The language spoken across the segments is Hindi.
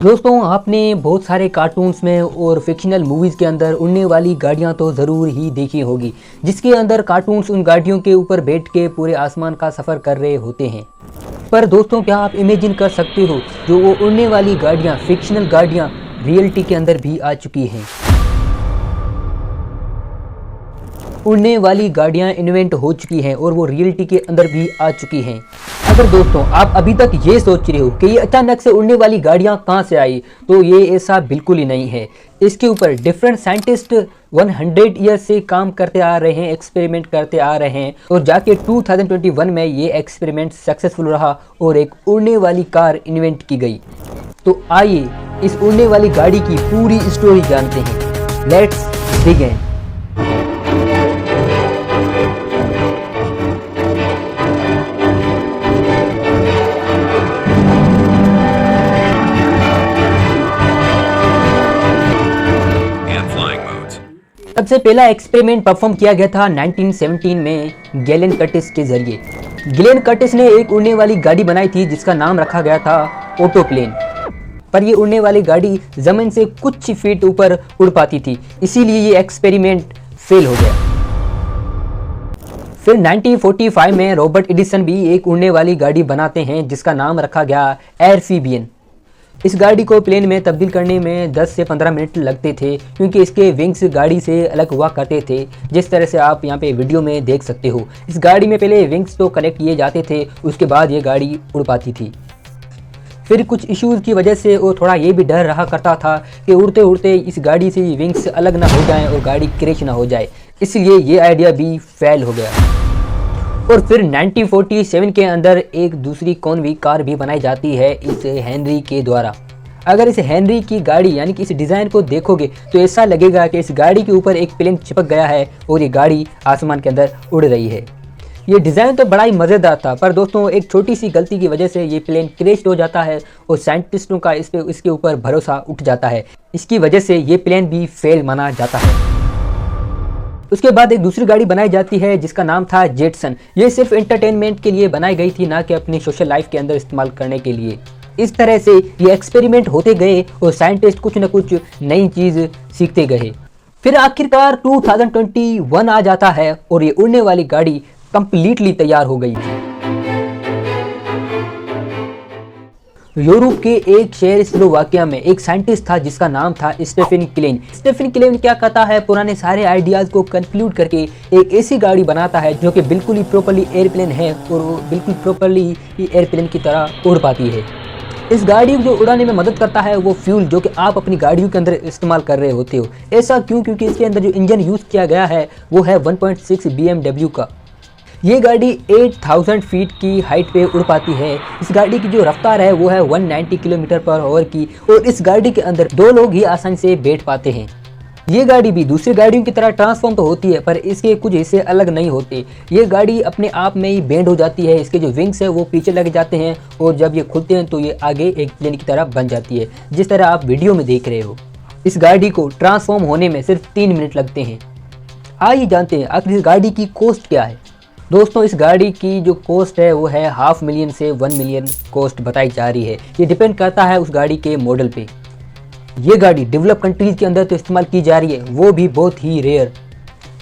दोस्तों आपने बहुत सारे कार्टून्स में और फिक्शनल मूवीज़ के अंदर उड़ने वाली गाड़ियां तो ज़रूर ही देखी होगी, जिसके अंदर कार्टून्स उन गाड़ियों के ऊपर बैठ के पूरे आसमान का सफ़र कर रहे होते हैं। पर दोस्तों क्या आप इमेजिन कर सकते हो जो वो उड़ने वाली गाड़ियां, फिक्शनल गाड़ियां रियलिटी के अंदर भी आ चुकी हैं। उड़ने वाली गाड़ियां इन्वेंट हो चुकी हैं और वो रियलिटी के अंदर भी आ चुकी हैं। अगर दोस्तों आप अभी तक ये सोच रहे हो कि ये अचानक से उड़ने वाली गाड़ियां कहां से आई, तो ये ऐसा बिल्कुल ही नहीं है। इसके ऊपर डिफरेंट साइंटिस्ट 100 ईयर से काम करते आ रहे हैं, एक्सपेरिमेंट करते आ रहे हैं और जाके 2021 में ये एक्सपेरिमेंट सक्सेसफुल रहा और एक उड़ने वाली कार इन्वेंट की गई। तो आइए इस उड़ने वाली गाड़ी की पूरी स्टोरी जानते हैं। Let's begin. सबसे पहला एक्सपेरिमेंट परफॉर्म किया गया था 1917 में गैलेन कर्टिस के जरिए। गैलेन कर्टिस ने एक उड़ने वाली गाड़ी बनाई थी जिसका नाम रखा गया था ऑटोप्लेन। पर ये उड़ने वाली गाड़ी जमीन से कुछ फीट ऊपर उड़ पाती थी, इसीलिए ये एक्सपेरिमेंट फेल हो गया। फिर 1945 में रॉबर्ट एडिसन भी एक उड़ने वाली गाड़ी बनाते हैं जिसका नाम रखा गया एम्फीबियन। इस गाड़ी को प्लेन में तब्दील करने में 10 से 15 मिनट लगते थे, क्योंकि इसके विंग्स गाड़ी से अलग हुआ करते थे, जिस तरह से आप यहाँ पे वीडियो में देख सकते हो। इस गाड़ी में पहले विंग्स तो कनेक्ट किए जाते थे, उसके बाद ये गाड़ी उड़ पाती थी। फिर कुछ इश्यूज़ की वजह से वो थोड़ा ये भी डर रहा करता था कि उड़ते उड़ते इस गाड़ी से विंग्स अलग ना हो जाएँ और गाड़ी क्रैश ना हो जाए, इसलिए ये आइडिया भी फेल हो गया। और फिर 1947 के अंदर एक दूसरी कॉन्वी कार भी बनाई जाती है इस हेनरी के द्वारा। अगर इस हेनरी की गाड़ी यानी कि इस डिज़ाइन को देखोगे तो ऐसा लगेगा कि इस गाड़ी के ऊपर एक प्लेन चिपक गया है और ये गाड़ी आसमान के अंदर उड़ रही है। ये डिज़ाइन तो बड़ा ही मज़ेदार था, पर दोस्तों एक छोटी सी गलती की वजह से ये प्लेन क्रैश हो जाता है और साइंटिस्टों का इसके ऊपर भरोसा उठ जाता है। इसकी वजह से ये प्लेन भी फेल माना जाता है। उसके बाद एक दूसरी गाड़ी बनाई जाती है जिसका नाम था जेटसन। ये सिर्फ एंटरटेनमेंट के लिए बनाई गई थी, ना कि अपनी सोशल लाइफ के अंदर इस्तेमाल करने के लिए। इस तरह से ये एक्सपेरिमेंट होते गए और साइंटिस्ट कुछ न कुछ नई चीज़ सीखते गए। फिर आखिरकार 2021 आ जाता है और ये उड़ने वाली गाड़ी कंप्लीटली तैयार हो गई थी। यूरोप के एक शहर स्लोवाकिया में एक साइंटिस्ट था जिसका नाम था स्टेफन क्लेन। स्टेफन क्लेन क्या करता है, पुराने सारे आइडियाज़ को कंक्लूड करके एक ऐसी गाड़ी बनाता है जो कि बिल्कुल ही प्रॉपर्ली एयरप्लेन है और वो बिल्कुल प्रॉपर्ली एयरप्लेन की तरह उड़ पाती है। इस गाड़ी को जो उड़ाने में मदद करता है वो फ्यूल जो कि आप अपनी गाड़ियों के अंदर इस्तेमाल कर रहे होते हो। ऐसा क्यों? क्योंकि इसके अंदर जो इंजन यूज़ किया गया है वो है 1.6 BMW का। ये गाड़ी 8000 फीट की हाइट पे उड़ पाती है। इस गाड़ी की जो रफ्तार है वो है 190 किलोमीटर पर आवर की और इस गाड़ी के अंदर 2 लोग ही आसानी से बैठ पाते हैं। ये गाड़ी भी दूसरी गाड़ियों की तरह ट्रांसफॉर्म तो होती है, पर इसके कुछ हिस्से अलग नहीं होते। ये गाड़ी अपने आप में ही बेंड हो जाती है। इसके जो विंग्स है वो पीछे लग जाते हैं और जब ये खुलते हैं तो ये आगे एक प्लेन की तरह बन जाती है, जिस तरह आप वीडियो में देख रहे हो। इस गाड़ी को ट्रांसफॉर्म होने में सिर्फ 3 मिनट लगते हैं। आइए जानते हैं आखिर इस गाड़ी की कॉस्ट क्या है। दोस्तों इस गाड़ी की जो कॉस्ट है वो है $500,000 से 1 मिलियन कॉस्ट बताई जा रही है। ये डिपेंड करता है उस गाड़ी के मॉडल पे। ये गाड़ी डेवलप कंट्रीज़ के अंदर तो इस्तेमाल की जा रही है, वो भी बहुत ही रेयर।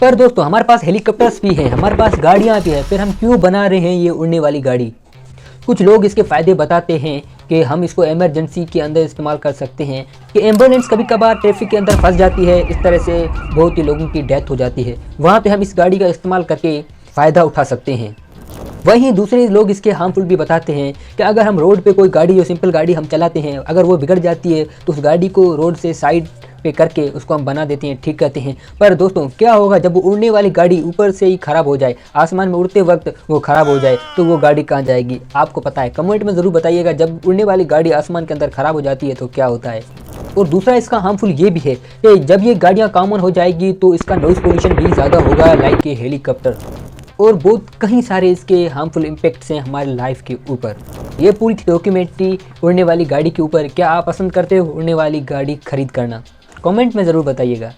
पर दोस्तों हमारे पास हेलीकॉप्टर्स भी हैं, हमारे पास गाड़ियाँ भी हैं, फिर हम क्यों बना रहे हैं ये उड़ने वाली गाड़ी? कुछ लोग इसके फ़ायदे बताते हैं कि हम इसको इमरजेंसी के अंदर इस्तेमाल कर सकते हैं, कि एम्बुलेंस कभी कभार ट्रैफिक के अंदर फंस जाती है, इस तरह से बहुत ही लोगों की डेथ हो जाती है, वहाँ पे हम इस गाड़ी का इस्तेमाल करके फ़ायदा उठा सकते हैं। वहीं दूसरे लोग इसके हार्मफुल भी बताते हैं कि अगर हम रोड पे कोई गाड़ी, जो सिंपल गाड़ी हम चलाते हैं, अगर वो बिगड़ जाती है तो उस गाड़ी को रोड से साइड पे करके उसको हम बना देते हैं, ठीक करते हैं। पर दोस्तों क्या होगा जब वो उड़ने वाली गाड़ी ऊपर से ही ख़राब हो जाए, आसमान में उड़ते वक्त वो ख़राब हो जाए, तो वो गाड़ी कहाँ जाएगी? आपको पता है? कमेंट में ज़रूर बताइएगा, जब उड़ने वाली गाड़ी आसमान के अंदर ख़राब हो जाती है तो क्या होता है। और दूसरा इसका हार्मफुल ये भी है कि जब ये गाड़ियाँ कॉमन हो जाएगी तो इसका नॉइज़ पोल्यूशन भी ज़्यादा होगा, लाइक के हेलीकॉप्टर, और बहुत कई सारे इसके हार्मफुल इम्पैक्ट्स हैं हमारी लाइफ के ऊपर। ये पूरी डॉक्यूमेंट्री उड़ने वाली गाड़ी के ऊपर। क्या आप पसंद करते हो उड़ने वाली गाड़ी खरीद करना? कमेंट में ज़रूर बताइएगा।